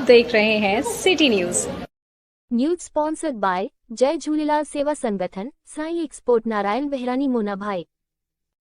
देख रहे हैं city news. News sponsored by Jai Jhulelal Seva Sangathan, Sai export, Narayan Behrani, Mona Bhai.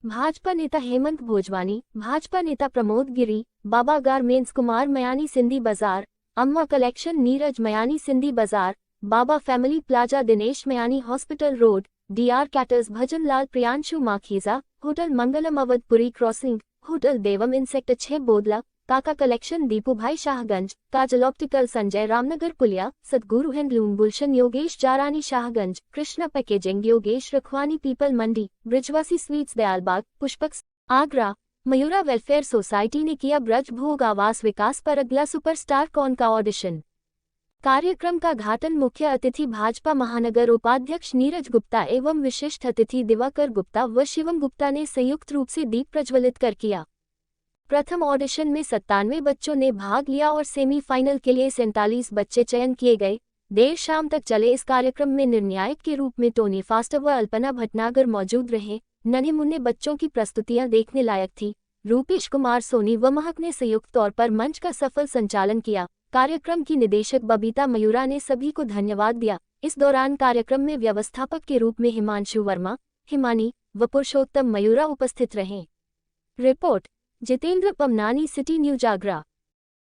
Bhajpa नेता हेमंत भोजवानी, भाजपा नेता Pramod Giri, Baba garments Kumar Mayani Sindhi Bazaar, Amma collection Neeraj Mayani Sindhi Bazaar, Baba family plaza Dinesh Mayani hospital road, DR caterers Bhajan Lal Priyanshu Makhija, hotel Mangalam Awadhpuri crossing, hotel Devam inn sector 6 Bodla, Kaka collection Deepu Bhai Shahganj, Kajal optical Sanjay Ramnagar पुलिया, Sadguru handloom Gulshan Yogesh Jarani Shahganj, Krishna packaging Yogesh Rakhwani Peepal Mandi, Brijwasi sweets Dayalbagh, Pushpak Agra. Mayura welfare society ने किया ब्रज भोग आवास विकास पर अगला सुपरस्टार कौन का ऑडिशन। कार्यक्रम का घाटन मुख्य अतिथि भाजपा महानगर उपाध्यक्ष नीरज गुप्ता एवं विशिष्ट अतिथि दिवाकर गुप्ता व शिवम गुप्ता ने संयुक्त रूप से दीप प्रज्वलित कर किया। प्रथम ऑडिशन में 97 बच्चों ने भाग लिया और सेमीफाइनल के लिए 47 बच्चे चयन किए गए। देर शाम तक चले इस कार्यक्रम में निर्णायक के रूप में टोनी फास्टर व अल्पना भटनागर मौजूद रहे। नन्हे मुन्ने बच्चों की प्रस्तुतियां देखने लायक थी। रूपेश कुमार सोनी व महक ने संयुक्त तौर पर मंच का सफल संचालन किया। कार्यक्रम की निदेशक बबीता मयूरा ने सभी को धन्यवाद दिया। इस दौरान कार्यक्रम में व्यवस्थापक के रूप में हिमांशु वर्मा, हिमानी व पुरुषोत्तम मयूरा उपस्थित रहे। Report Jitendra Pamnani, city news Agra.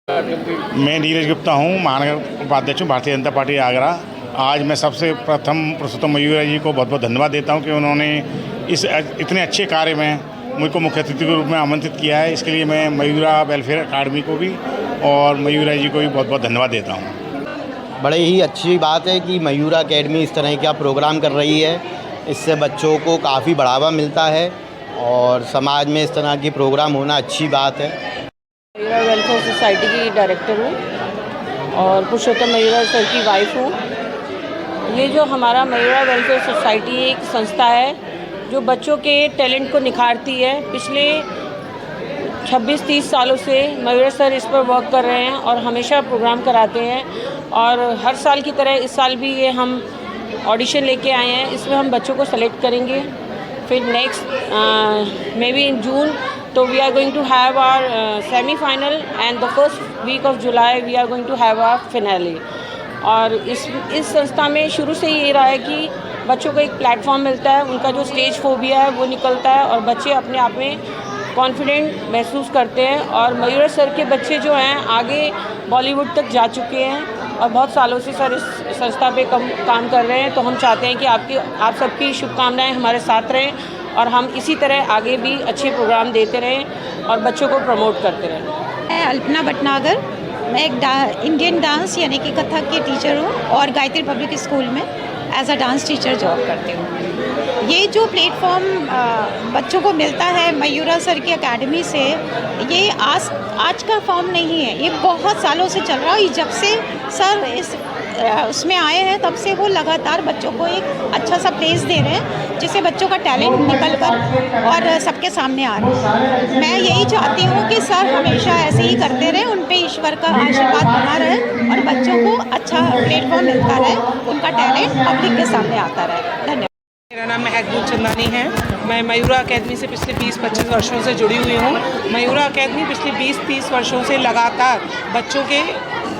मैं नीरज गुप्ता हूँ, महानगर उपाध्यक्ष हूँ, भारतीय जनता पार्टी आगरा। आज मैं सबसे प्रथम पुरुषोत्तम मयूरा जी को बहुत बहुत धन्यवाद देता हूँ कि उन्होंने इस इतने अच्छे कार्य में मुझको मुख्य अतिथि के रूप में आमंत्रित किया है। इसके लिए मैं मयूरा वेलफेयर अकादमी को भी और मयूरा जी को भी बहुत बहुत धन्यवाद देता हूँ। बड़े ही अच्छी बात है कि मयूरा अकेडमी इस तरह का प्रोग्राम कर रही है। इससे बच्चों को काफ़ी बढ़ावा मिलता है और समाज में इस तरह की प्रोग्राम होना अच्छी बात है। मयूरा वेलफेयर सोसाइटी की डायरेक्टर हूँ और पुरुषोत्तम मयूरा सर की वाइफ हूँ। ये जो हमारा मयूरा वेलफेयर सोसाइटी एक संस्था है जो बच्चों के टैलेंट को निखारती है। पिछले 26-30 सालों से मयूरा सर इस पर वर्क कर रहे हैं और हमेशा प्रोग्राम कराते हैं और हर साल की तरह इस साल भी ये हम ऑडिशन लेके आए हैं। इसमें हम बच्चों को सेलेक्ट करेंगे, फिर next may be in June तो we are going to have our semifinal and the first week of July we are going to have our finale. और इस संस्था में शुरू से ये रहा है कि बच्चों को एक प्लेटफॉर्म मिलता है, उनका जो स्टेज फोबिया है वो निकलता है और बच्चे अपने आप में कॉन्फिडेंट महसूस करते हैं। और मयूरा सर के बच्चे जो हैं आगे बॉलीवुड तक जा चुके हैं और बहुत सालों से सर इस संस्था पे काम कर रहे हैं। तो हम चाहते हैं कि आप सबकी शुभकामनाएं हमारे साथ रहें और हम इसी तरह आगे भी अच्छे प्रोग्राम देते रहें और बच्चों को प्रमोट करते रहें। मैं अल्पना भटनागर, मैं एक इंडियन डांस यानी कि कथक की टीचर हूँ और गायत्री पब्लिक स्कूल में as a dance teacher job करती हूँ। ये जो प्लेटफॉर्म बच्चों को मिलता है मयूरा सर की एकेडमी से, ये आज का फॉर्म नहीं है, ये बहुत सालों से चल रहा है। जब से सर उसमें आए हैं तब से वो लगातार बच्चों को एक अच्छा सा प्लेस दे रहे हैं जिससे बच्चों का टैलेंट निकल कर और सबके सामने आ रहा है। मैं यही चाहती हूँ कि सर हमेशा ऐसे ही करते रहें, उन पे ईश्वर का आशीर्वाद बना रहे और बच्चों को अच्छा प्लेटफॉर्म मिलता रहे, उनका टैलेंट पब्लिक के सामने आता रहे। धन्यवाद। मेरा नाम महकबूब चंदानी है। मैं मयूरा अकेडमी से पिछले 20-25 वर्षों से जुड़ी हुई हूँ। मयूरा अकेडमी पिछले 20-30 वर्षों से लगातार बच्चों के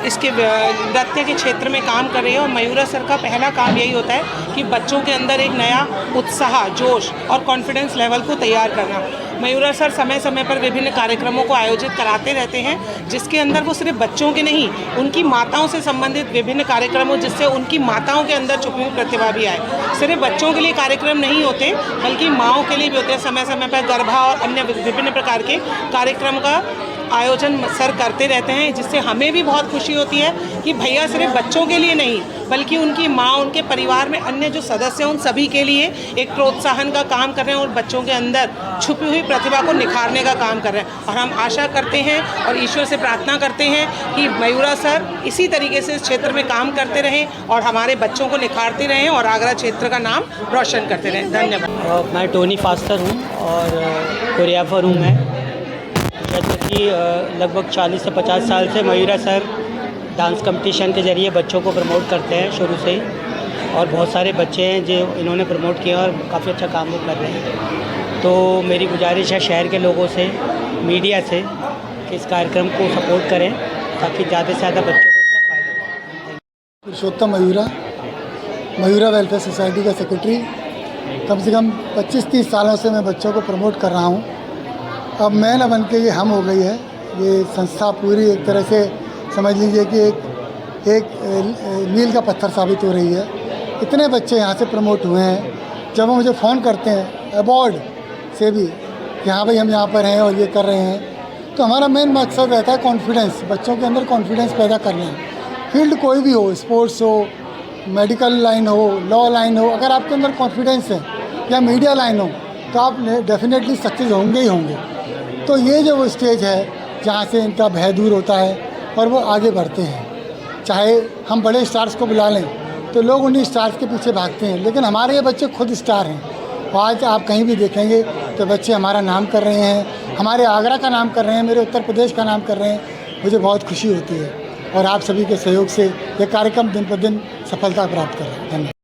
इसके नृत्य के क्षेत्र में काम कर रही है और मयूरा सर का पहला काम यही होता है कि बच्चों के अंदर एक नया उत्साह, जोश और कॉन्फिडेंस लेवल को तैयार करना। मयूरा सर समय समय पर विभिन्न कार्यक्रमों को आयोजित कराते रहते हैं जिसके अंदर वो सिर्फ बच्चों के नहीं, उनकी माताओं से संबंधित विभिन्न कार्यक्रम हो जिससे उनकी माताओं के अंदर छुपी हुई प्रतिभा भी आए। सिर्फ बच्चों के लिए कार्यक्रम नहीं होते बल्कि माँओं के लिए भी होते हैं। समय समय पर गर्भा और अन्य विभिन्न प्रकार के कार्यक्रम का आयोजन सर करते रहते हैं जिससे हमें भी बहुत खुशी होती है कि भैया सिर्फ बच्चों के लिए नहीं बल्कि उनकी माँ, उनके परिवार में अन्य जो सदस्य हैं उन सभी के लिए एक प्रोत्साहन का काम कर रहे हैं और बच्चों के अंदर छुपी हुई प्रतिभा को निखारने का काम कर रहे हैं। और हम आशा करते हैं और ईश्वर से प्रार्थना करते हैं कि मयूरा सर इसी तरीके से इस क्षेत्र में काम करते रहें और हमारे बच्चों को निखारते रहें और आगरा क्षेत्र का नाम रोशन करते रहें। धन्यवाद। मैं टोनी फास्टर हूँ और कोरियोग्राफर हूँ। मैं जैसे कि लगभग 40 से 50 साल से मयूरा सर डांस कंपटीशन के ज़रिए बच्चों को प्रमोट करते हैं शुरू से ही और बहुत सारे बच्चे हैं जो इन्होंने प्रमोट किया और काफ़ी अच्छा काम वो कर रहे हैं। तो मेरी गुजारिश है शहर के लोगों से, मीडिया से कि इस कार्यक्रम को सपोर्ट करें ताकि ज़्यादा से ज़्यादा बच्चों को पुरुषोत्तम मयूरा वेलफेयर सोसाइटी का सेक्रेटरी। कम से कम 25-30 सालों से मैं बच्चों को प्रमोट कर रहा हूँ। अब मैं न बन के ये हम हो गई है। ये संस्था पूरी एक तरह से समझ लीजिए कि एक मील का पत्थर साबित हो रही है। इतने बच्चे यहाँ से प्रमोट हुए हैं। जब वो मुझे फ़ोन करते हैं अबॉर्ड से भी कि हाँ भाई हम यहाँ पर हैं और ये कर रहे हैं, तो हमारा मेन मकसद रहता है कॉन्फिडेंस, बच्चों के अंदर कॉन्फिडेंस पैदा करना। फील्ड कोई भी हो, स्पोर्ट्स हो, मेडिकल लाइन हो, लॉ लाइन हो, अगर आपके अंदर कॉन्फिडेंस है या मीडिया लाइन हो तो आप डेफिनेटली सक्सेस होंगे ही होंगे। तो ये जो वो स्टेज है जहाँ से इनका भय दूर होता है और वो आगे बढ़ते हैं। चाहे हम बड़े स्टार्स को बुला लें तो लोग उन्हीं स्टार्स के पीछे भागते हैं, लेकिन हमारे ये बच्चे खुद स्टार हैं। आज आप कहीं भी देखेंगे तो बच्चे हमारा नाम कर रहे हैं, हमारे आगरा का नाम कर रहे हैं, मेरे उत्तर प्रदेश का नाम कर रहे हैं। मुझे बहुत खुशी होती है और आप सभी के सहयोग से ये कार्यक्रम दिन पर दिन सफलता प्राप्त कर रहे हैं। धन्यवाद।